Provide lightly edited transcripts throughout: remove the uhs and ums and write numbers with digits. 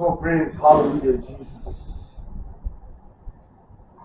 Oh, praise hallelujah Jesus।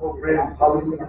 Oh, praise hallelujah।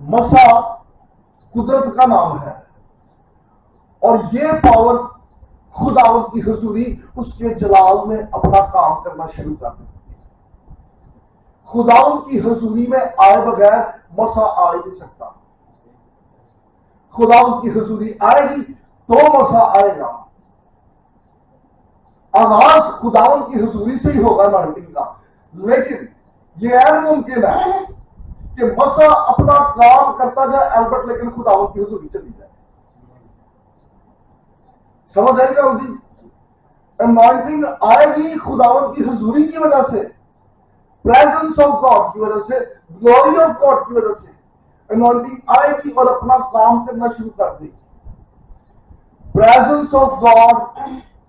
مسا قدرت کا نام ہے، اور یہ پاور خداوند کی حضوری اس کے جلال میں اپنا کام کرنا شروع کر دیتی ہے۔ خداوند کی حضوری میں آئے بغیر مسا آ ہی نہیں سکتا۔ خداوند کی حضوری آئے گی تو مسا آئے گا۔ آغاز خداوند کی حضوری سے ہی ہوگا انوائنٹنگ کا، لیکن یہ غیر ممکن ہے کہ مسا اپنا کام کرتا جائے البٹ لیکن خداوند کی حضوری چلی جائے۔ سمجھ آئے گا جی؟ انوائنٹنگ آئے گی خداوند کی حضوری کی وجہ سے، پریزنس آف گاڈ کی وجہ سے، گلوری آف گاڈ کی وجہ سے انوائنٹنگ آئے گی اور اپنا کام کرنا شروع کر دے گی۔ Presence of God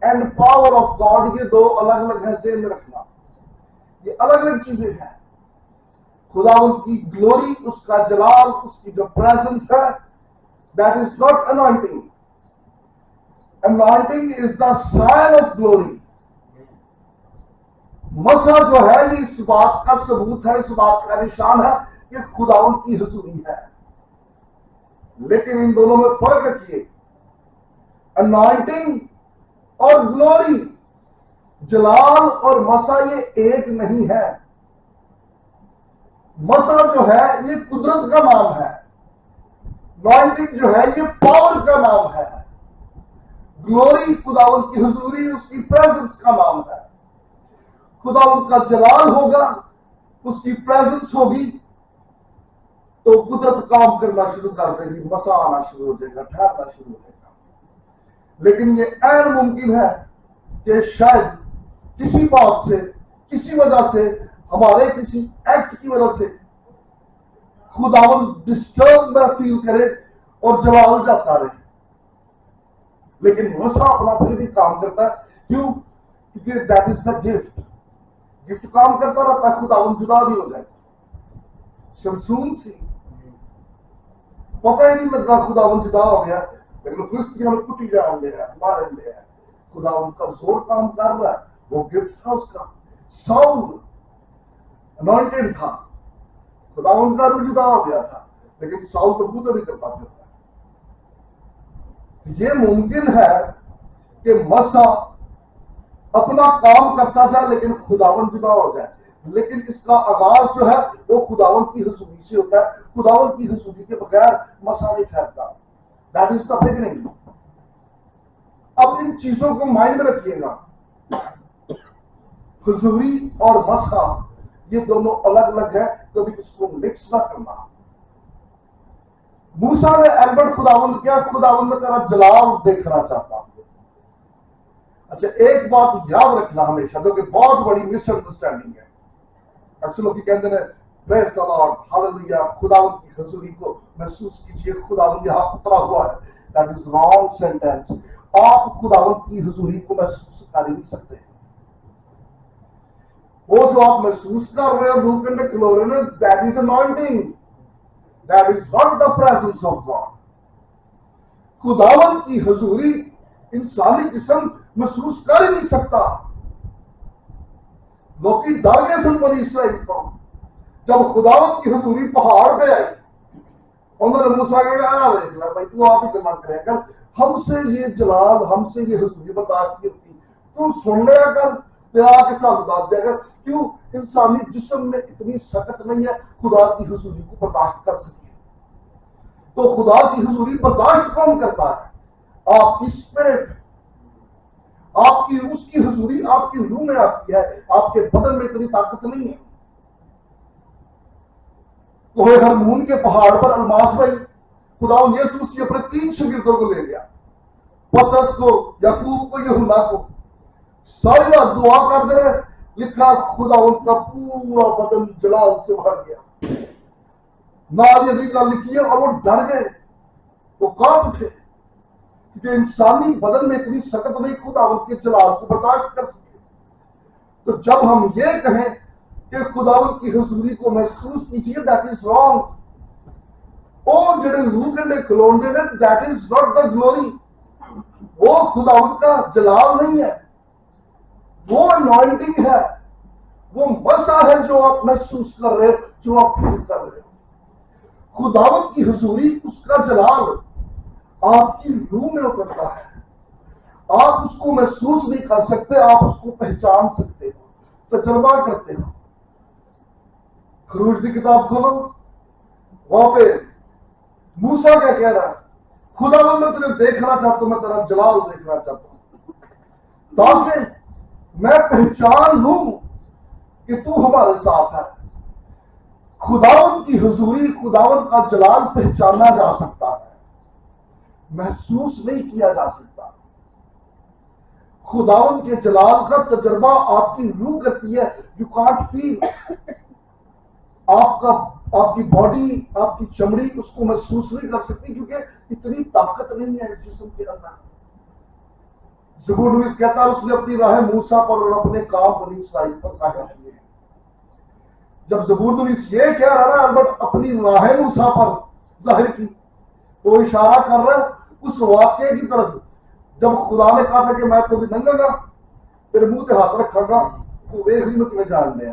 and power of God, یہ دو الگ الگ ہیں، ذہن میں رکھنا، یہ الگ الگ چیزیں ہیں۔ خداوند کی گلوری، اس کا جلال، اس کی جو پریزنس ہے، that is not anointing. Anointing is the sign of glory. مسا جو ہے یہ اس بات کا ثبوت ہے، اس بات کا نشان ہے کہ خداوند کی حضوری ہے۔ لیکن ان دونوں میں فرق رکھیے، انوائنٹنگ اور گلوری، جلال اور مسا یہ ایک نہیں ہے۔ مسا جو ہے یہ قدرت کا نام ہے، انوائنٹنگ جو ہے یہ پاور کا نام ہے، گلوری خداوند کی حضوری، اس کی پریزنس کا نام ہے۔ خداوند کا جلال ہوگا، اس کی پریزنس ہوگی تو قدرت کام کرنا شروع کر دے گی، مسا آنا شروع ہو جائے گا، ٹھہرنا شروع ہو جائے گا۔ لیکن یہ غیر ممکن ہے کہ شاید کسی بات سے، کسی وجہ سے، ہمارے کسی ایکٹ کی وجہ سے خداوند ڈسٹرب میں فیل کرے اور جلال جاتا رہے، لیکن مسا اپنا پھر بھی کام کرتا ہے۔ کیوں؟ کیونکہ that is the gift. Gift کام کرتا رہتا ہے، خداوند جدا بھی ہو جائے۔ شمسون سی پتہ ہی نہیں لگا خداوند جدا ہو گیا، لیکن فلسطینیوں نے کٹی جان لیا، مارے لیا۔ خداوند کا زور کام کر رہا ہے، وہ گفٹ تھا اس کا۔ ساؤل انوائنٹڈ تھا، خداوند کا روح جدا ہو گیا تھا، لیکن ساؤل تو پوتا بھی کرتا پھرتا ہے۔ یہ ممکن ہے کہ مسا اپنا کام کرتا جائے لیکن خداوند جدا ہو جائے، لیکن اس کا آغاز جو ہے وہ خداوند کی حضوری سے ہوتا ہے۔ خداوند کی حضوری کے بغیر مسا نہیں ٹھہرتا۔ That is the beginning. اب ان چیزوں کو مائنڈ میں رکھیے گا، حضوری اور مسا یہ دونوں الگ الگ ہیں، کبھی اس کو مکس نہ کرنا۔ موسیٰ نے البرٹ خداوند کیا، خداوند میں تیرا جلال دیکھنا چاہتا ہوں۔ اچھا ایک بات یاد رکھنا ہمیشہ، جو کہ بہت بڑی مس انڈرسٹینڈنگ ہے۔ اکثر لوگ کہتے ہیں پریز دی لارڈ، ہاللویا، خداوند کی حضوری کو محسوس کیجئے، خداوند یہاں اترا ہوا ہے۔ That is wrong sentence. آپ خداوند کی حضوری کو محسوس کر ہی نہیں سکتے۔ وہ جو آپ محسوس کر رہے ہیں روح کے کھلو رہے ہیں، that is anointing, that is not the presence of God. خداوند کی حضوری انسانی جسم محسوس کر ہی نہیں سکتا۔ لوگ ڈر گئے سن بنی اسرائیل کو، جب خداوند کی حضوری پہاڑ پہ آئی، انہوں نے موسیٰ کو کہا دیکھ لیا بھائی تو آپ ہی کمان کرے کر، ہم سے یہ جلال، ہم سے یہ حضوری برداشت نہیں ہوتی، تو سن لیا کر، تیرا کے ساتھ اداس دیا کر۔ کیوں؟ انسانی جسم میں اتنی سخت نہیں ہے خدا کی حضوری کو برداشت کر سکے۔ تو خدا کی حضوری برداشت کون کرتا ہے؟ آپ کی اسپرٹ، آپ کی اس کی حضوری آپ کی روح میں آتی ہے، آپ کے بدن میں اتنی طاقت نہیں ہے۔ کوہ ہرمون کے پہاڑ پر الماس بھائی خدا یسوع اپنے 3 شاگردوں کو لے گیا، پترس کو، یعقوب کو، یوحنا کو، ساری رات دعا کر دے رہے، لکھا خدا ان کا پورا بدن جلال سے بھر گیا۔ ناریدی کا لکھیے اور وہ ڈر گئے، وہ کانپ اٹھے، کیونکہ انسانی بدن میں اتنی سخت نہیں خدا ان کے جلال کو برداشت کر سکے۔ تو جب ہم یہ کہیں کہ خداوند کی حضوری کو محسوس کیجیے، دیٹ از رانگ۔ اور جڑے روح کنڈے کھلوندے نے، that is not the glory. وہ خداوند کا جلال نہیں ہے، وہ انوائنٹنگ ہے، وہ مسا ہے جو آپ محسوس کر رہے، جو آپ فیل کر رہے۔ خداوند کی حضوری، اس کا جلال آپ کی روح میں اترتا ہے. آپ اس کو محسوس نہیں کر سکتے، آپ اس کو پہچان سکتے ہو، تجربہ کرتے ہو. خروج کی کتاب کھولو، وہاں پہ موسیٰ کیا کہہ رہا ہے؟ خداوند میں تجھے دیکھنا چاہتا ہوں، میں تیرا جلال دیکھنا چاہتا ہوں تاکہ میں پہچان لوں کہ تو ہمارے ساتھ ہے. خداوند کی حضوری، خداوند کا جلال پہچانا جا سکتا ہے، محسوس نہیں کیا جا سکتا. خداوند کے جلال کا تجربہ آپ کی روح کرتی ہے. یو کانٹ فیل، آپ کی باڈی، آپ کی چمڑی اس کو محسوس نہیں کر سکتی، کیونکہ اتنی طاقت نہیں ہے اس جسم کے اندر. زبور نویس کہتا ہے اس نے اپنی راہ موسیٰ پر اور اپنے کام بنی اسرائیل پر ظاہر کیے. جب زبور نویس یہ کہہ رہا ہے البت اپنی راہ موسیٰ پر ظاہر کی، تو اشارہ کر رہا ہے اس واقعے کی طرف جب خدا نے کہا تھا کہ میں تو ننگا گا، تیرے منہ پہ ہاتھ رکھا گا، تو وہ بھی میں تمہیں جان لیا.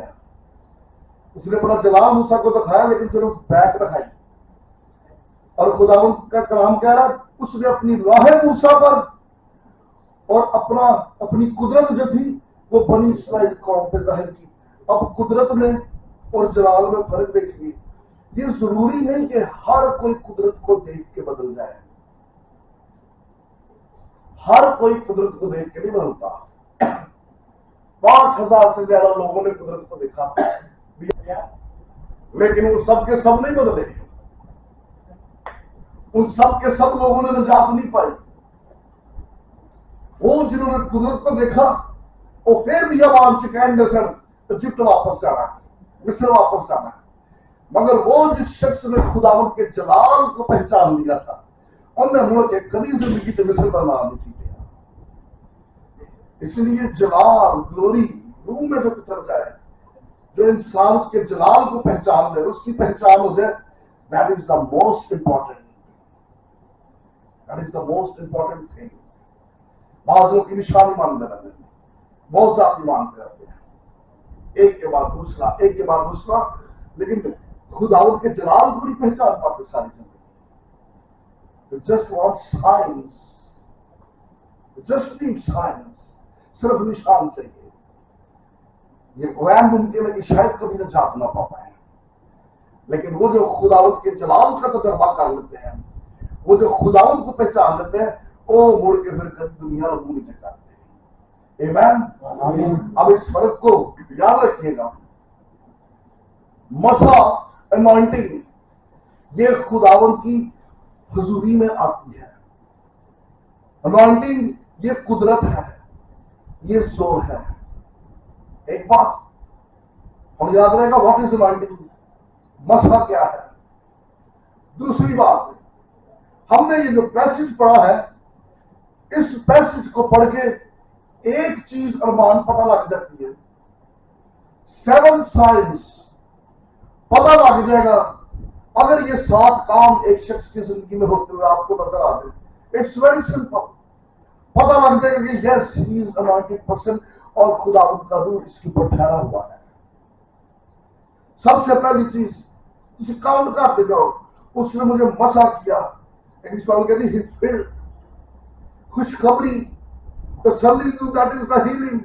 اس نے اپنا جلال موسیٰ کو دکھایا لیکن صرف بیک دکھائی. اور خداوند کا کلام کہہ رہا اس نے اپنی راہ موسیٰ پر اور اپنی قدرت جو تھی وہ بنی اسرائیل قوم پہ ظاہر کی. اب قدرت میں اور جلال میں فرق دیکھیے. یہ ضروری نہیں کہ ہر کوئی قدرت کو دیکھ کے بدل جائے، ہر کوئی قدرت کو دیکھ کے نہیں بدلتا. 5000 سے زیادہ لوگوں نے قدرت کو دیکھا لیکن وہ سب کے سب نہیں بدلے. ان سب کے سب لوگوں نے نجات نہیں پائی. وہ جنہوں نے قدرت کو دیکھا وہ پھر بھی اب چکین نسل ایجپٹ واپس جانا ہے، مصر واپس جانا ہے. مگر وہ جس شخص نے خداوند کے جلال کو پہچان لیا تھا ان نے مڑ کے کبھی زندگی سے مصر پر نام نہیں سیکھا. اس لیے جلال، گلوری روح میں جو اتر جائے، جو انسان اس کے جلال کو پہچان لے، اس کی پہچان ہو جائے، that is the most important. That is the most important thing. بعض لوگ کی نشانی مانتے رہتے ہیں، بہت ذاتی مانتے رہتے ہیں، ایک کے بعد دوسرا، ایک کے بعد دوسرا، لیکن خداوند کے جلال کو نہیں پہچان پاتے ساری زندگی. just want signs, just need signs. صرف نشان چاہیے. یہ غیر ممکن ہے کہ شاید کبھی نجات نہ پا پائے، لیکن وہ جو خداوند کے جلال کا تجربہ کر لیتے ہیں، وہ جو خداوند کو پہچان لیتے ہیں، وہ مڑ کے پھر کبھی دنیا اور منہ نہیں کرتے. آمین. اب اس فرق کو یاد رکھیے گا. مسا انوائنٹنگ یہ خداوند کی حضوری میں آتی ہے. انوائنٹنگ یہ قدرت ہے، یہ زور ہے. ایک بات ہم یاد رہے گا، واٹ از انوائنٹنگ، مسا کیا ہے. دوسری بات، ہم نے یہ جو پیسج پڑھا ہے، اس پیسج کو پڑھ کے ایک چیز ارمان پتہ لگ جاتی ہے. 7 سائنس پتہ لگ جائے گا اگر یہ 7 کام ایک شخص کی زندگی میں ہوتے ہوئے آپ کو نظر آ جائے. It's very simple. پتہ لگ جائے گا کہ یس ہی از انوائنٹڈ پرسن اور خداوند کا روح اس کے اوپر ٹھہرا ہوا ہے. سب سے پہلی چیز کسی کاؤنٹ کرتے جاؤ، اس نے مجھے مسا کیا. انگلش میں کہتے ہیں خوشخبری، تسلی دوں دیٹ از دا ہیلنگ،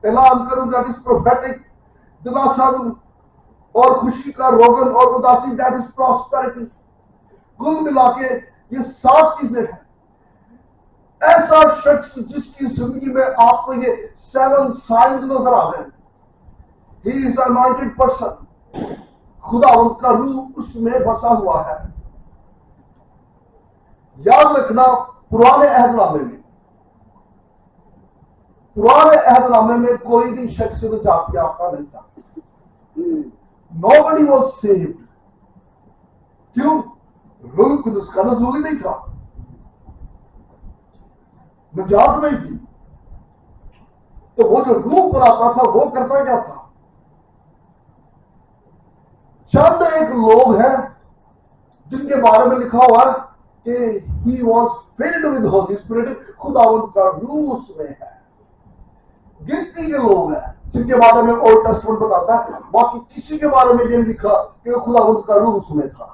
اعلان کروں دیٹ از پروفیٹک، دلاسا دوں اور خوشی کا روغن اور اداسی دیٹ از پراسپیرٹی. کل ملا کے یہ 7 چیزیں ہیں. ایسا شخص جس کی زندگی میں آپ کو یہ 7 سائنز نظر آ جائیں، ہی از انوائنٹڈ پرسن، خداوند کا روح اس میں بسا ہوا ہے. یاد رکھنا، پرانے عہد نامے میں کوئی بھی شخص نجات یافتہ نہیں تھا. Nobody was saved. کیوں؟ روح قدس کا نزول ہی نہیں تھا، نجات نہیں تھی. تو وہ جو روح پر آتا تھا وہ کرتا کیا تھا؟ چند ایک لوگ ہیں جن کے بارے میں لکھا ہوا ہے کہ he was filled with Holy Spirit، خداوند کا روح اس میں ہے. گنتی کے لوگ ہیں جن کے بارے میں اولڈ ٹیسٹمنٹ بتاتا ہے، باقی کسی کے بارے میں یہ نہیں لکھا کہ خداوند کا روح اس میں تھا.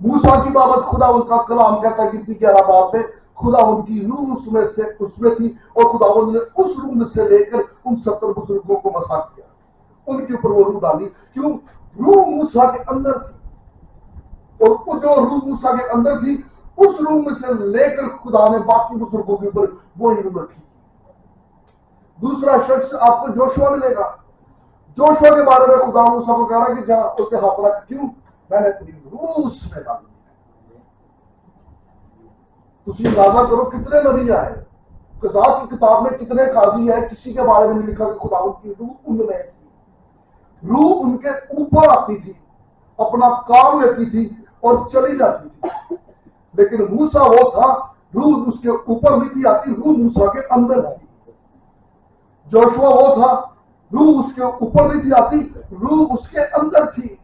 موسیٰ کی بابت خدا ان کا کلام کہتا ہے کتنی گہرا بات ہے، خدا ان کی روح اس میں تھی، اور خدا ان نے اس روح سے لے کر ان 70 بزرگوں کو مسح کیا، ان کے اوپر وہ روح ڈالی، کیوں؟ روح موسیٰ کے اندر تھی، اور وہ جو روح موسیٰ کے اندر تھی اس روح میں سے لے کر خدا نے باقی بزرگوں کے اوپر وہی روح رکھی۔ دوسرا شخص آپ کو جوشوا ملے گا، جوشوا کے بارے میں خدا موسیٰ کو کہہ رہا ہے کہ جا اس کے ہاتھ رکھ، کیوں؟ میں نے اپنی روح اس میں ڈالی۔ تسی اندازہ کرو کتنے نبی آئے، قضات کی کتاب میں کتنے قاضی ہے، کسی کے بارے میں نہیں لکھا کہ خدا ان کی روح ان میں تھی، روح ان کے اوپر آتی تھی، اپنا کام لیتی تھی اور چلی جاتی تھی، لیکن موسیٰ وہ تھا روح اس کے اوپر نہیں تھی آتی، روح موسیٰ کے اندر تھی۔ جوشوا وہ تھا روح اس کے اوپر نہیں تھی آتی، روح اس کے اندر تھی۔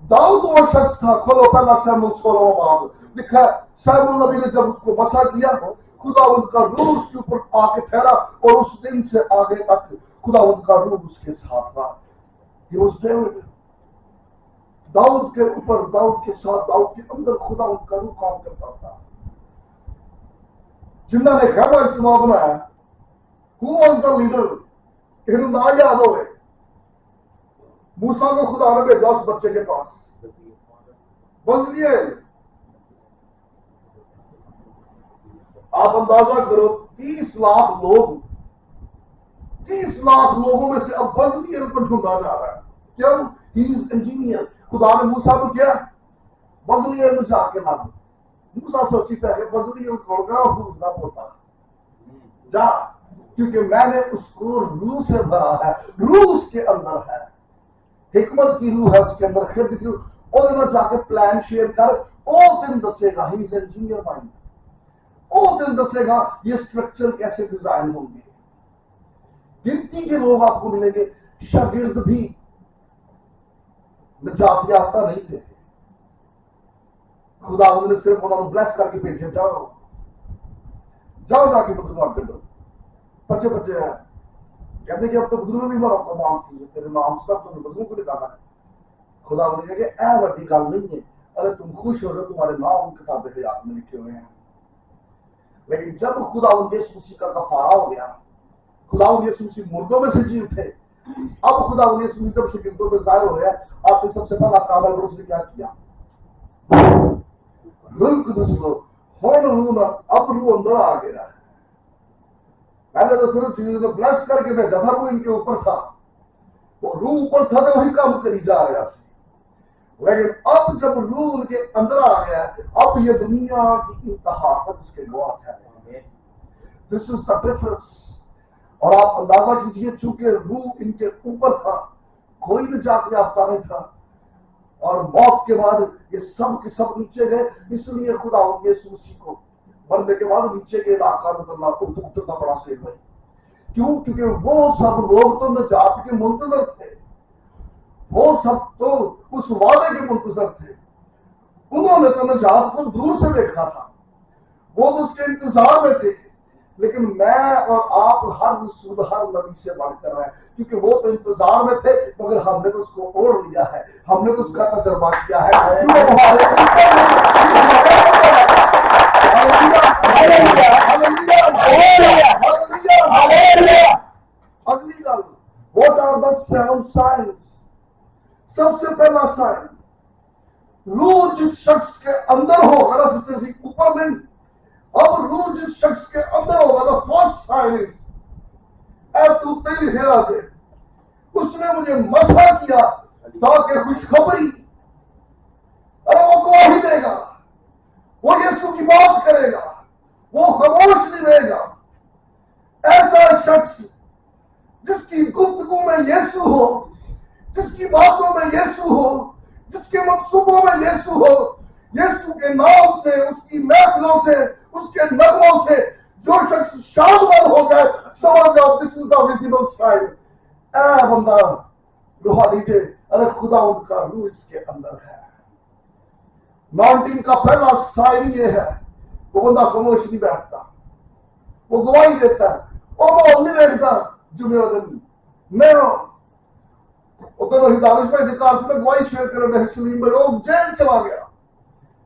داؤد وہ شخص تھا، کھولو پہلا سیموئیل 16 باب، لکھا ہے سیموئیل نبی نے جب اس کو مسح کیا خدا ان کا روح اس کے اوپر آ کے ٹھہرا، اور اس دن سے آگے تک خدا ان کا روح اس کے ساتھ رہا۔ یہ اس ڈیوڈ، داؤد کے اوپر، داؤد کے ساتھ، داؤد کے اندر خدا ان کا روح کام کرتا تھا۔ جنہوں نے خیمہ اجتماع بنایا، who was the leader؟ انہوں نہ یاد ہوئے، موسیٰ کو خدا نے بھیجا اس بچے کے پاس، بزلیل۔ آپ اندازہ کرو 30 لاکھ لوگ، 30 لاکھ لوگوں میں سے اب بزلیل کو ڈھونڈا جا رہا ہے، کیوں؟ ہی از انجینئر۔ خدا نے موسیٰ کو کیا؟ بزلیل میں جا کے لانا۔ موسیٰ سوچی پہلے بزلیل کوڑ گا اور پوتا جا، کیونکہ میں نے اس کو روح سے بھرا ہے، روح اس کے اندر ہے، حکمت کی روح ہے اس کے اندر، خرد کی روح، اور انہوں جا کے پلان شیئر کر، او دن دسے گا، ہی از انجینئر مائنڈ، او دن دسے گا یہ سٹرکچر کیسے ڈیزائن ہوں گے۔ گنتی کے لوگ آپ کو ملیں گے، شاگرد بھی نجات یافتہ نہیں تھے، خدا انہوں نے صرف انہوں نے بلیس کر کے بھیجے، جاؤ جاؤ جا کے بدلوا کر دو، بچے بچے ہیں کہتے کہ اب تو بدلو نہیں مرا نام کی تیرے نام سے تم نے بدلوں کو نکالا ہے۔ خدا انہوں نے کہا کہ اے بڑی گل نہیں ہے، ارے تم خوش ہو رہے تمہارے نام کتاب حیات میں لکھے ہوئے ہیں، لیکن جب خدا ان یسوع مسیح کا کفارہ ہو گیا، خدا ان یسوع مسیح مردوں میں سے جی اٹھے، اب خدا ان یسوع مسیح جب شاگردوں پہ ظاہر ہو رہا ہے، آپ نے سب سے پہلا کام ہے اس نے کیا کیا؟ روح القدس کو ہون روح، اب روح اندر آ گیا ہے۔ پہلے تو صرف چیزوں نے بلیس کر کے بھیجا تھا، وہ ان کے اوپر تھا، وہ روح اوپر تھا تو وہی کام کری جا رہا سی، لیکن اب جب روح ان کے اندر آ گیا اب یہ دنیا کی انتہا تک اس کے گواہ ٹھہرے۔ دس از دا ڈفرنس۔ اور آپ اندازہ کیجیے چونکہ روح ان کے اوپر تھا، کوئی نجات یافتہ نہیں تھا، اور موت کے بعد یہ سب کے سب نیچے گئے، اس لیے خدا یسوع مسیح کو مرنے کے بعد نیچے کے علاقہ میں اترنا پڑا سیب ہے، کیوں؟ کیونکہ وہ سب لوگ تو نجات کے منتظر تھے، وہ سب تو اس وعدے کے منتظر تھے، انہوں نے تو نجات کو دور سے دیکھا تھا، وہ تو اس کے انتظار میں تھے، لیکن میں اور آپ ہر رسول ہر نبی سے بڑھ کر رہے ہیں، کیونکہ وہ تو انتظار میں تھے مگر ہم نے تو اس کو اوڑھ لیا ہے، ہم نے تو اس کا تجربہ کیا ہے۔ اگلی گل، واٹ آر دا 7 سائنس؟ سب سے پہلا سائن، روح جس شخص کے اندر ہوگا نا سسٹر جی، اوپر نہیں، اب روح جس شخص کے اندر ہوگا نا فرسٹ سائن اے تو تیری خیال سے اس نے مجھے مسح کیا تاکہ خوشخبری، ارے وہ گواہی دے گا، وہ یسوع کی بات کرے گا، وہ خاموش نہیں رہے گا۔ ایسا شخص جس کی گفتگو میں یسوع ہو، جس کی باتوں میں یسوع ہو، جس کے منصوبوں میں یسوع ہو، یسوع کے نام سے، اس کی محفلوں سے، اس کے نغموں سے جو شخص شادمان ہو جائے، سمجھ جاؤ دس از دا ویزیبل سائن۔ اے بندہ روحا دیجئے، ارے خدا ان کا روح اس کے اندر ہے۔ 19 کا پہلا سائن یہ ہے، وہ بندہ خاموش نہیں بیٹھتا، وہ گواہی دیتا ہے، وہ ماحول نہیں بیٹھتا جمعہ دن میں دانش بھائی دکار سے میں گواہی شیئر کر رہے ہیں، سلیم بھائی وہ جیل چلا گیا،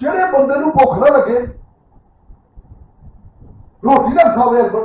ਜਿਹੜੇ ਬੰਦੇ ਨੂੰ ਭੁੱਖ ਨਾ ਲੱਗੇ, ਰੋਟੀ ਨਾ ਖਾਵੇ ਅੰਦਰ,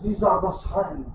these are the signs।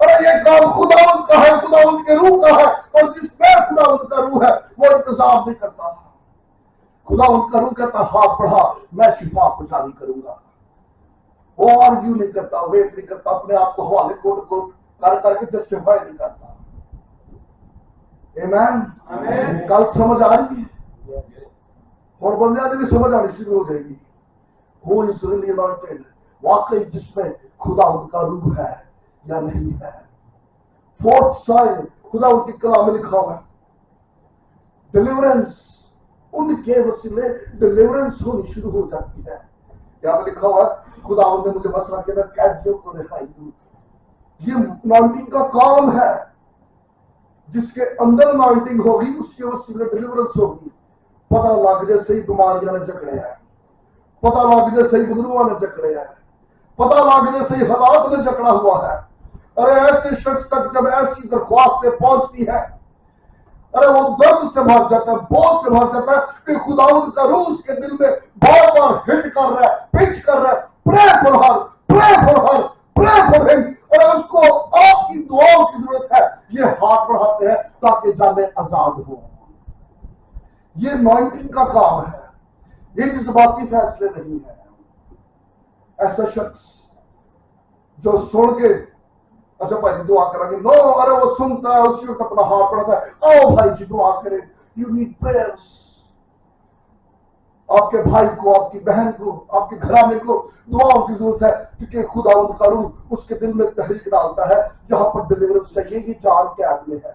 ارے یہ کام خداوند کا ہے، خداوند کے روح کا ہے، اور جس میں خداوند کا روح ہے وہ انتظام نہیں کرتا. خداوند کا روح کہتا ہاتھ بڑھا، میں شفا کو جاری کروں گا. وہ آرگیو نہیں کرتا، ویٹ نہیں کرتا، اپنے آپ کو حوالے کوٹ کو کر کے جسٹیفائی نہیں کرتا. آمین. کل سمجھ آ رہی ہے اور بندے آج بھی سمجھ آنی شروع ہو جائے گی. Who is really anointed؟ واقعی جس میں خداوند کا روح ہے یا نہیں ہے. فورتھ سائن خداوند کی کلام میں لکھا ہوا ہے ڈیلیورنس. ان کے وسیلے ڈیلیورنس ہونی شروع ہو جاتی ہے. یہاں پہ لکھا ہوا ہے خداوند نے مجھے مسئلہ کیا تھا قیدیوں کو رہائی دوں. یہ اناؤنٹنگ کا کام ہے. جس کے اندر اناؤنٹنگ ہوگی اس کے وسیلے ڈیلیورنس ہوگی. پتہ لگ جائے صحیح بیماریاں نے جکڑے ہیں، پتہ لگ جائے صحیح بدلواں نے جکڑے ہیں، پتہ لگ جائے صحیح حالات نے جکڑا ہوا ہے. ارے ایسے شخص تک جب ایسی درخواستیں پہنچتی ہیں، ارے وہ درد سے بھر جاتا ہے، بوجھ سے بھر جاتا ہے کہ خداوند کا روح اس کے دل میں بار بار ہٹ کر رہا ہے، پچ کر رہا ہے، پرے فور ہر، پرے فور ہر، پرے فور ہم. اور اس کو آپ کی دعاؤں کی ضرورت ہے. یہ ہاتھ بڑھاتے ہیں تاکہ جانیں آزاد ہو. یہ انوائنٹنگ کا کام ہے، یہ جذباتی فیصلے نہیں ہے. ایسا شخص جو سن کے اچھا بھائی دعا کریں گے، نو، ارے وہ سنتا ہے اسی وقت اپنا ہاتھ بڑھاتا ہے، آؤ بھائی جی دعا کریں. You need prayers. آپ کے بھائی کو، آپ کی بہن کو، آپ کے گھرانے کو دعاؤں کی ضرورت ہے، کیونکہ خداوند کا روح اس کے دل میں تحریک ڈالتا ہے. یہاں پر ڈیلیورنس چاہیے، یہ جان قید میں ہے.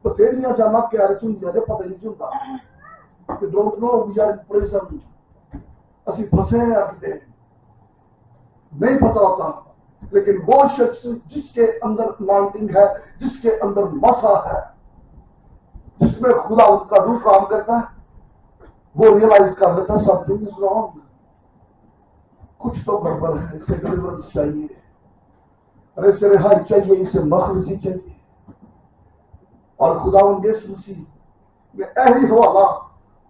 تو تیریاں جانا قید چندیاں جو پتہ نہیں چلتا کہ don't know we are in prison. اسی پھنسے ہیں کتے نہیں پتا ہوتا. لیکن وہ شخص جس کے اندر اناؤنٹنگ ہے، جس کے اندر مسا ہے، جس میں خداوند کا روح کام کرتا ہے، وہ ریئلائز کر لیتا ہے سم تھنگ از رانگ. کچھ تو گڑبڑ ہے، اسے ڈیلیورنس چاہیے، ارے اسے رہائی چاہیے، اسے مخلصی چاہیے. اور خداوند یسوع مسیح نے ایہی حوالہ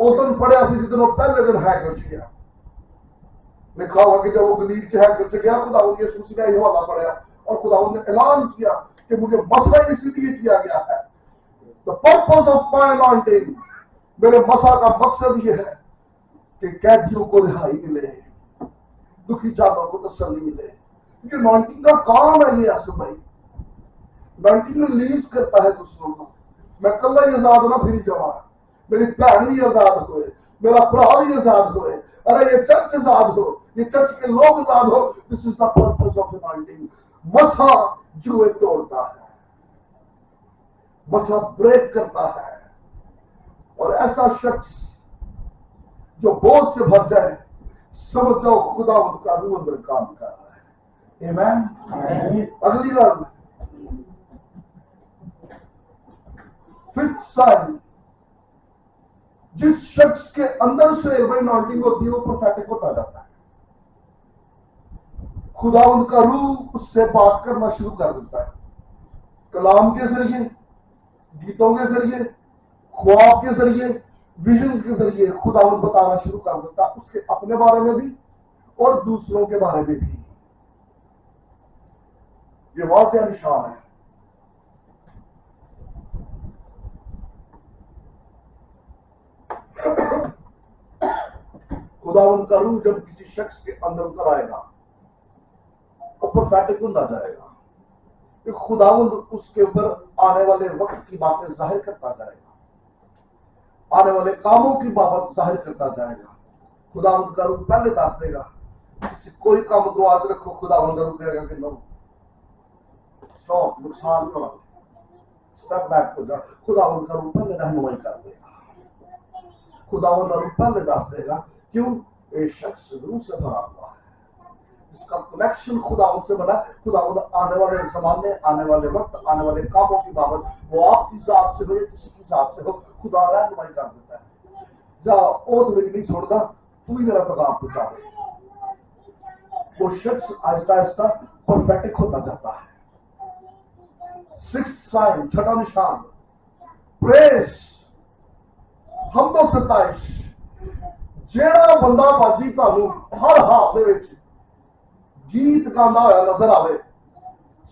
اوتن پڑھیا سی جدن وہ پہلے دن ہے کر گیا. لکھا ہوا کہ جب وہ گلیل ہے کر گیا، خداوند یسوع مسیح نے ایہی حوالہ پڑھیا اور خداوند نے اعلان کیا کہ مجھے مسئلہ اس لیے کیا گیا ہے. The purpose of my anointing، میرے مسا کا مقصد یہ ہے کہ قیدیوں کو رہائی ملے، دکھی جانوں کو تسلی ملے. کیونکہ اناؤنٹنگ کا کام ہے یہ. اصل بھائی اناؤنٹنگ ریلیز کرتا ہے دوسروں کو. میں کل ہی آزاد نہ پھر جوا، میری بہن بھی آزاد ہوئے، میرا برا بھی آزاد ہوئے، ارے یہ چرچ آزاد ہو، یہ چرچ کے لوگ آزاد ہو. دس از دا پرپز آف اناؤنٹنگ. مسا جوئے توڑتا ہے، مسا بریک کرتا ہے. اور ایسا شخص جو بوجھ سے بھر جائے، سمجھ جاؤ خداوند کا روح اندر کام کر رہا ہے. آمین. اگلی گل ففتھ سائن، جس شخص کے اندر سے اناؤنٹنگ ہوتی ہے وہ پروفیٹک ہوتا جاتا ہے. خداوند کا روح اس سے بات کرنا شروع کر دیتا ہے، کلام کے ذریعے، گیتوں کے ذریعے، خواب کے ذریعے، ویژنز کے ذریعے. خداوند بتانا شروع کر دیتا ہے، اس کے اپنے بارے میں بھی اور دوسروں کے بارے میں بھی. یہ واضح نشان ہے. خداوند کا روح جب کسی شخص کے اندر اتر آئے گا تو پروفیٹک ہوتا جائے گا کہ خداوند اس کے اوپر آنے والے وقت کی باتیں ظاہر کرتا جائے گا، آنے والے کاموں کی بابت ظاہر کرتا جائے گا. خداوند کا روح پہلے دس دے گا کسی کوئی کام دعا آج رکھو، خداوند روح کہے گا کہ نو اسٹاپ، نقصان نہ ہو، اسٹیپ بیک ہو جا. خداوند کا روح پہلے رہنمائی کر دے گا. خداوند کا روح پہلے دس دے گا. کیوں؟ یہ شخص روح سے بھرا ہوا ہے، اس کا کنیکشن خداوند سے بنا. خداوند آنے والے زمانے، آنے والے وقت، آنے والے کاموں کی بابت، وہ آپ کی ذات سے ہو یا کسی کی ذات سے ہو، خدا رہنمائی کر دیتا ہے. جا او تو میری نہیں چھوڑتا، تو ہی میرا پیغام پہنچا دے. وہ شخص آہستہ آہستہ پرفیکٹ ہوتا جاتا ہے. سکسth سائن، چھٹا نشان، پریز، حمد و ستائش. جیڑا بندہ باجی تانوں ہر حال دے وچ گیت گانا ہوا نظر آئے،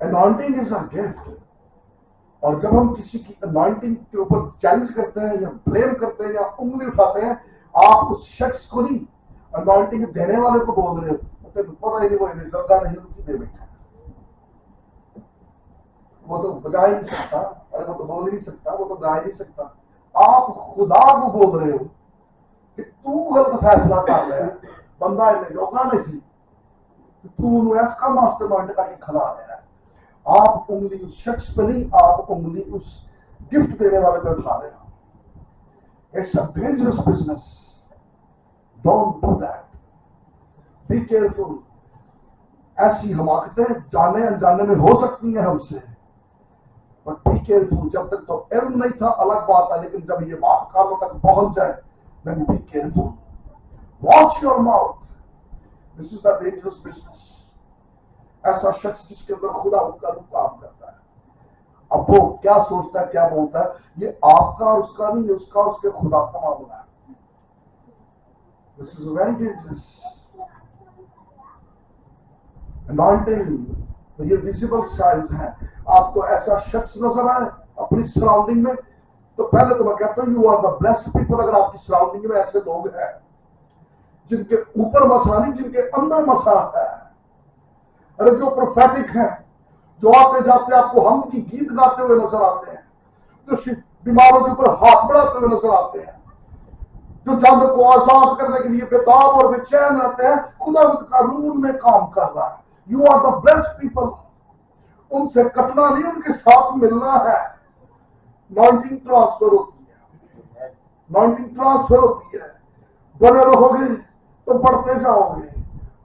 Anointing is a gift, اور جب ہم کسی کی انوائنٹنگ کے اوپر چیلنج کرتے ہیں یا بلیم کرتے ہیں یا انگلی اٹھاتے ہیں، آپ اس شخص کو نہیں، انوائنٹنگ دینے والے کو بول رہے ہو، پتہ ہی نہیں وہ جگہ نہیں ہوتی دے بیٹھا، وہ تو بجا ہی نہیں سکتا، ارے وہ تو بول ہی نہیں سکتا، وہ تو گا ہی نہیں سکتا. آپ خدا کو بول رہے ہو کہ تو غلط فیصلہ کر رہا ہے، بندہ جوگا نہیں سی، تو اس کا ماسٹر مائنڈ کر کے کھلا رہا ہے. آپ انگلی اس شخص پہ نہیں، آپ انگلی اس گفٹ دینے والے پہ اٹھا رہے ہو. It's a dangerous business. Don't do that. Be careful. ایسی حماقتیں جانے انجانے میں ہو سکتی ہیں ہم سے، بٹ بی کیئرفل. جب تک تو علم نہیں تھا الگ بات ہے، لیکن جب یہ بات کانوں تک پہنچ جائے then be careful. Watch your mouth. This is the dangerous business. ایسا شخص جس کے اندر خدا ان کا روح کام کرتا ہے، اب وہ کیا سوچتا ہے کیا بولتا ہے، یہ آپ کا اور اس کا نہیں، اس کا اور اس کے خدا کا معاملہ ہے. This is very dangerous. Anointing. تو یہ ویزیبل سائنس ہیں. آپ کو ایسا شخص نظر آئے اپنی سراؤنڈنگ میں، تو پہلے تو میں کہتا ہوں you are the blessed people. اگر آپ کی سراؤنڈنگ میں ایسے لوگ ہیں جن کے اوپر مسا نہیں، جن کے اندر مسا ہے، ارے جو پروفیٹک ہیں، جو آتے جاتے آپ کو ہم کی گیت گاتے ہوئے نظر آتے ہیں، جو بیماروں کے اوپر ہاتھ بڑھاتے ہوئے نظر آتے ہیں، جو چاند کو آزاد کرنے کے لیے بےتاب اور بے چین رہتے ہیں، خدا کا روح میں کام کر رہا ہے. You are the blessed people. ان سے کٹنا نہیں، ان کے ساتھ ملنا ہے. مانٹنگ ٹرانسفر ہوتی ہے، مانٹنگ ٹرانسفر ہوتی ہے. بنے رہو گے تو بڑھتے جاؤ گے،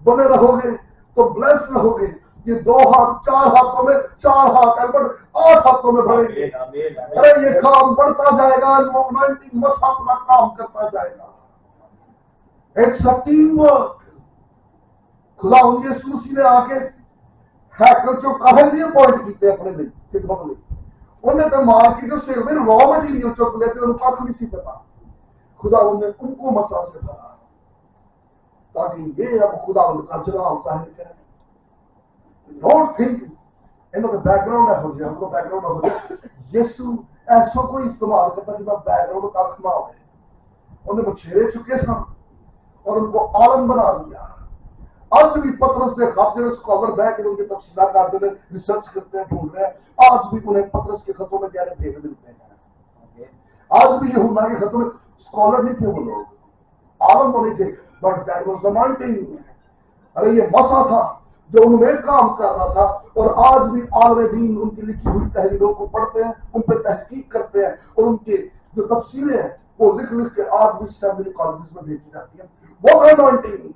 بنے رہو گے تو بلیس رہو گے. یہ 2 ہاتھ 4 ہاتھوں میں 4 ہاتھ البٹ 8 ہاتھوں میں بڑھیں گے. ارے یہ کام بڑھتا جائے گا، مانٹنگ مسا اپنا کام کرتا جائے گا. It's a team work. خدا یسوع مسیح نے آ کے ہیکل چو کہے نہیں اپوائنٹ کیتے اپنے لیے خدمت لیے، انہیں تو مارکیٹ سے را مٹیریل چک لیتے، انہوں کھ نہیں سی پتا. خدا نے ان کو مسا سے بنا تاکہ یہ اب خدا کا جلال ظاہر کرے. ڈونٹ تھنک انہوں نے بیک گراؤنڈ ہے ہو جائے، ہم کو بیک گراؤنڈ ہو جائے. یسوع ایسا کوئی استعمال کرتا کہ بیک گراؤنڈ کا کھما ہوئے. انہیں بچھیرے چکے سن اور ان کو عالم بنا دیا. آج بھی پترس کے خط جو اسکالر بیٹھ کے ان کی تفصیلات کرتے ہیں، ریسرچ کرتے ہیں، ڈھونڈ رہے ہیں. آج بھی انہیں پترس کے خطوں میں گہرے بھید ملتے ہیں. آج بھی یوحنا کے خطوں میں اسکالر نہیں تھے وہ لوگ، عالم وہ نہیں تھے، بٹ دیٹ واز دی مانٹنگ. ارے یہ مسا تھا جو ان میں کام کر رہا تھا. اور آج بھی عالم دین ان کی لکھی ہوئی تحریروں کو پڑھتے ہیں، ان پہ تحقیق کرتے ہیں، اور ان کی جو تفسیریں ہیں وہ لکھ کے آج بھی سیمنری کالجز میں بھیجی جاتی ہیں. وہ انوائنٹنگ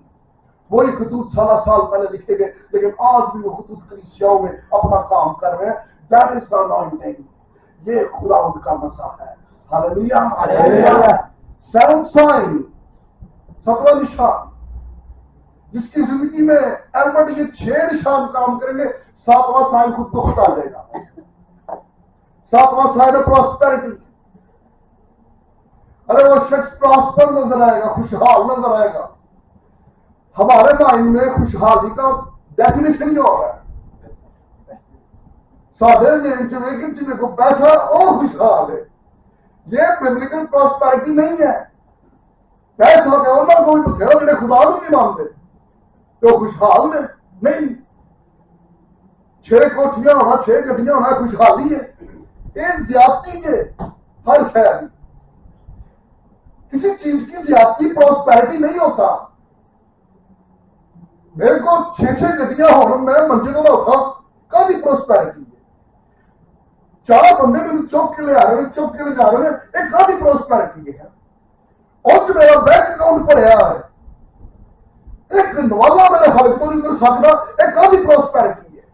وہی خطوط سال پہلے لکھے گئے، لیکن آج بھی وہ خطوط کلیسیاؤں میں اپنا کام کر رہے ہیں. That is the anointing. یہ خدا ان کا مسا ہے. ہاللیلویا ہاللیلویا. 7 سائن، 7واں نشان، جس کی زندگی میں البٹ یہ 6 نشان کام کریں گے، 7واں سائن خود کو خود آ جائے گا. 7واں سائن ہے پراسپیرٹی. ارے وہ شخص پراسپر نظر آئے گا، خوشحال نظر آئے گا. ہمارے مائنڈ میں خوشحالی کا ڈیفینیشن ہی ہو رہا ہے. سادے ذہن چ جن کو پیسہ وہ خوشحال ہے. یہ ببلیکل پراسپیرٹی نہیں ہے. پیسہ کہ انہوں کو بھی بتھیرا جڑے خدا کو نہیں مانتے تو خوشحال نے نہیں. 6 کوٹھیاں ہونا 6 گڈیاں ہونا خوشحالی ہے. یہ زیادتی ہے. ہر شہر کسی چیز کی زیادتی پراسپیرٹی نہیں ہوتا. میرے کو 6 گڈیاں ہونا میں منزل نہ ہوتا کافی پراسپیرٹی ہے. 4 بندے میں چوک کے لے آ رہے ہیں، چوک کے لے جا رہے ہیں، ایک کافی پراسپیرٹی ہے. اور جو میرا بینک اکاؤنٹ پڑیا ہے، ایک نوالا میرے حلق تو نہیں کر سکتا، ایک کافی پراسپیرٹی ہے.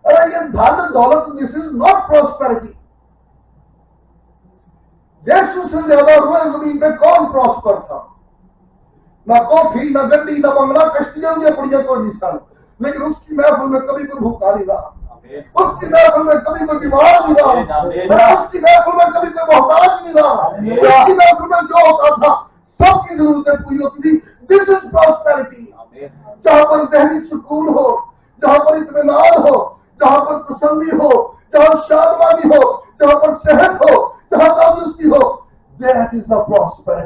ارے یہ دھن دولت دس از ناٹ پراسپیرٹی. یسوع سے زیادہ روئے زمین پہ کون پراسپر تھا؟ نہ کوٹھی، نہ گڈی، نہ بنگلہ، کشتیاں بھی اپنی کوئی نہیں سن، لیکن اس کی محفل میں کبھی کوئی بھوکا نہیں رہا. اس کی محفل میں کبھی کوئی بیمار نہیں رہا. اس کی محفل میں کبھی کوئی محتاج نہیں رہا. اس کی محفل میں جو ہوتا تھا سب کی ضرورتیں پوری ہوتی تھی. دس از پراسپیرٹی. جہاں پر ذہنی سکون ہو، جہاں پر اطمینان ہو، جہاں پر تسلی ہو، جہاں شادمانی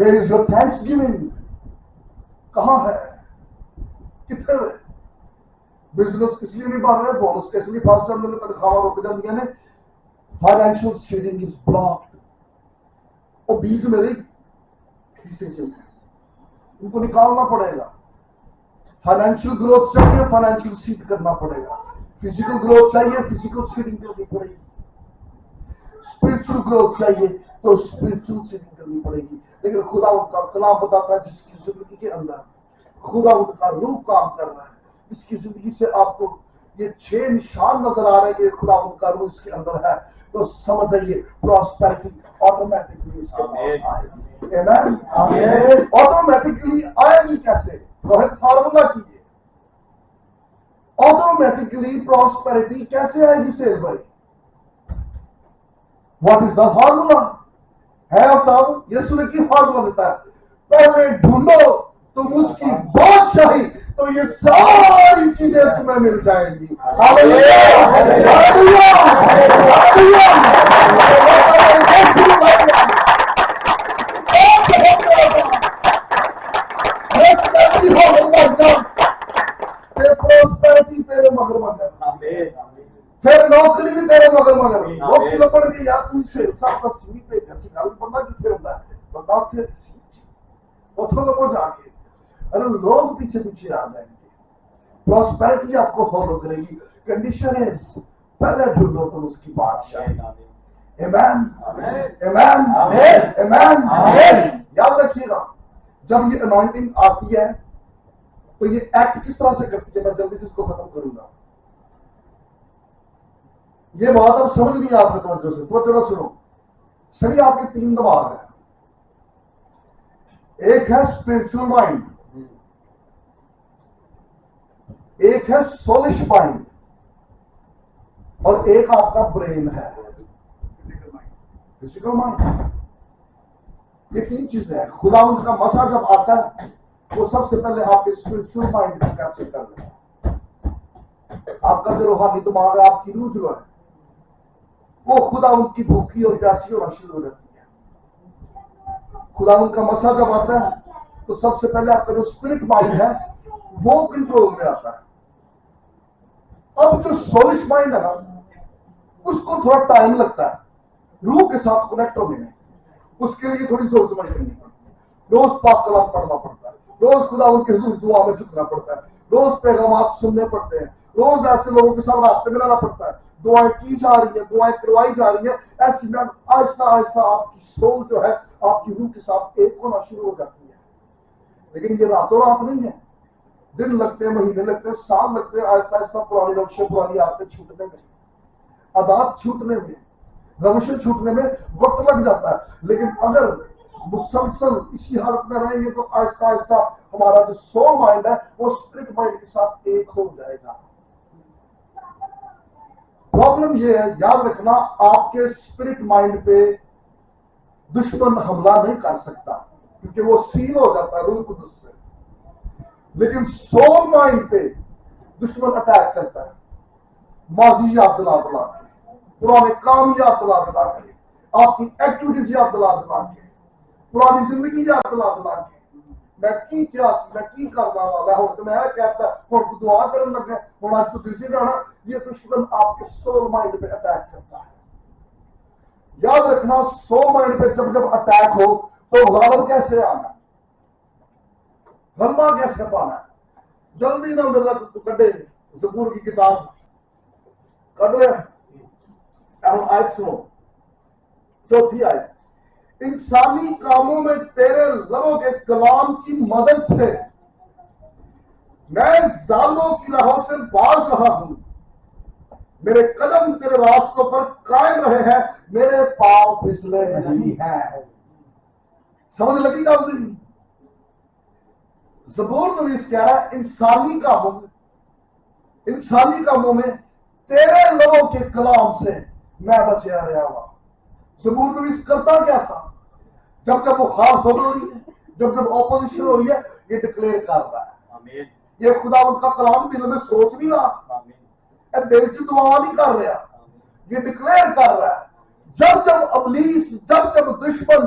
Where is your thanksgiving? کہاں ہے؟ کتنے ہوئے؟ بزنس اس لیے نہیں بڑھ رہے، بونس کیسے نہیں پاس کرنے میں تنخواہ روک جاتی نے، فائنینشیل سیڈنگ از بلاکڈ. اور بیج میرے کھیسے چلتے ہیں، ان کو نکالنا پڑے گا. فائنینشیل گروتھ چاہیے، فائنینشیل سیڈ کرنا پڑے گا. فزیکل گروتھ چاہیے، فزیکل سیڈنگ کرنی پڑے گی. اسپرچل گروتھ چاہیے تو اسپرچل سیڈنگ کرنی پڑے گی. لیکن خدا ان کا کلام بتاتا ہے جس کی زندگی کے اندر خدا ان کا روح کام کر رہا ہے، اس کی زندگی سے آپ کو یہ 6 نشان نظر آ رہے ہیں کہ خدا ان کا روح اس کے اندر ہے، تو سمجھ آئیے پراسپیرٹی آٹومیٹکلی اس کے پاس آئے گی. آمین. آٹومیٹکلی آئے گی کیسے؟ فارمولا کیجیے. آٹومیٹکلی پراسپیرٹی کیسے آئے گی سیل بھائی؟ What is the formula? ہے بتاؤ. یسوع نے کی فارمولا دیتا ہے، پہلے ڈھونڈو تم اس کی بادشاہی تو یہ ساری چیزیں تمہیں مل جائیں گی. پراسپیرٹی تیرے مگر مگر، پھر نوکری بھی تیرے مگر مگر. نوکری نہ پڑ گئی یا تم سے سب کا سیٹ پہ کیسی گل بندہ کتنے ہوتا ہے بندہ پھر اتوں لوگوں جا کے ارے لوگ پیچھے پیچھے آ جائیں گے. پراسپیرٹی آپ کو فالو کرے گی. کنڈیشن از پہلے ڈھونڈو تم اس کی بادشاہی. Amen amen amen amen. یاد رکھیے گا جب یہ انوائنٹنگ آتی ہے تو یہ ایکٹ کس طرح سے کرتی ہے. میں جلدی سے اس کو ختم کروں گا. یہ بات اب سمجھ نہیں آپ نے توجہ سے، تو چلو سنو. شریع آپ کے 3 دماغ ہیں. ایک ہے اسپرچل مائنڈ، ایک ہے سولش مائنڈ، اور ایک آپ کا برین ہے فزیکل مائنڈ. یہ 3 چیزیں ہیں. خدا ان کا مسا جب آتا ہے وہ سب سے پہلے آپ کے اسپرچل مائنڈ کو کیپچر کر لیتا ہے. آپ کا جو روحانی دماغ ہے، آپ کی روح جو ہے وہ خدا ان کی بھوکی اور پیاسی ہونا شروع ہو جاتی ہے. خدا ان کا مسا جب آتا ہے تو سب سے پہلے آپ کا جو اسپرٹ مائنڈ ہے وہ کنٹرول میں آتا ہے. اب جو سولش مائنڈ ہے نا اس کو تھوڑا ٹائم لگتا ہے روح کے ساتھ کنیکٹ ہونے میں. اس کے لیے تھوڑی سوچ سمجھ کرنی پڑتی ہے. روز پاک کلام پڑھنا پڑتا ہے، روز خدا ان کے حضور دعا میں جھکنا پڑتا ہے، روز پیغامات سننے پڑتے ہیں، روز ایسے لوگوں کے ساتھ رابطے میں رہنا پڑتا ہے. دعائیں کی جا رہی ہیں، دعائیں کروائی جا رہی ہیں. ایسی میں آہستہ آہستہ آپ کی سول جو ہے آپ کی روح کے ساتھ ایک ہونا شروع ہو جاتی ہے. لیکن یہ راتوں رات نہیں ہے. دن لگتے ہیں، مہینے لگتے ہیں، سال لگتے ہیں. آہستہ آہستہ پرانی روشیں، پرانی عادتیں چھوٹنے میں، عادات چھوٹنے میں، روشیں چھوٹنے میں وقت لگ جاتا ہے. لیکن اگر مسلسل اسی حالت میں رہیں گے تو آہستہ آہستہ ہمارا جو سول مائنڈ ہے وہ اسپرٹ مائنڈ کے ساتھ ایک ہو جائے گا. پرابلم یہ ہے، یاد رکھنا، آپ کے اسپرٹ مائنڈ پہ دشمن حملہ نہیں کر سکتا کیونکہ وہ سیل ہو جاتا ہے روح القدس سے. لیکن سول مائنڈ پہ دشمن اٹیک کرتا ہے. ماضی یاد دلا دلا کے، پرانے کام یاد دلا دلا کے، آپ کی ایکٹیویٹیز یاد دلا دلا کے، پرانی زندگی یاد دلا دلا کے، میں کی کیا سی، میں کی کرنا والا ہوں تو میں کہتا ہوں تو دعا کرنے لگا ہوں آج تو دوسری جانا. یہ دشمن آپ کے سول مائنڈ پہ اٹیک کرتا ہے. یاد رکھنا سول مائنڈ پہ جب اٹیک ہو تو غالب کیسے آنا، غلبہ کیسے پانا ہے. جلدی نہ مل رہا تو کڈے زبور کی کتاب کڈے آیت سنو، 4 آیت. انسانی کاموں میں تیرے لبوں کے کلام کی مدد سے میں ظالموں کی راہوں سے باز رہا ہوں. میرے قدم تیرے راستوں پر قائم رہے ہیں، میرے پاؤں پھسلے نہیں ہیں. سمجھ لگی گا نہیں؟ زبور نویس کہہ رہا ہے انسانی کاموں میں تیرے لبوں کے کلام سے میں بچیا رہا ہوا. زبور نویس کرتا کیا تھا؟ جب وہ خاص ہو رہی ہے، جب اپوزیشن ہو رہی ہے، یہ ڈکلیئر کر رہا ہے. یہ خدا ان کا کلام دل میں سوچ نہیں رہا، دل سے دعا نہیں کر رہا، یہ ڈکلیئر کر رہا ہے. جب ابلیس، جب دشمن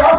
10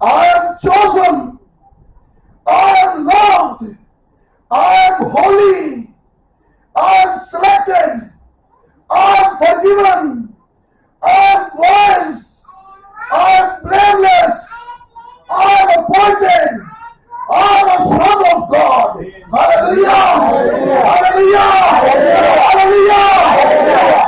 I am chosen, I am loved, I am holy, I am selected, I am forgiven, I am wise, I am blameless, I am appointed, I am a son of God. Hallelujah, hallelujah, hallelujah, hallelujah.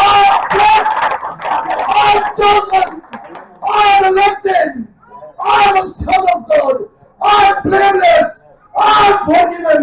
I am blessed, I am chosen, I am elected, I am a son of God, I am blameless, I am forgiven.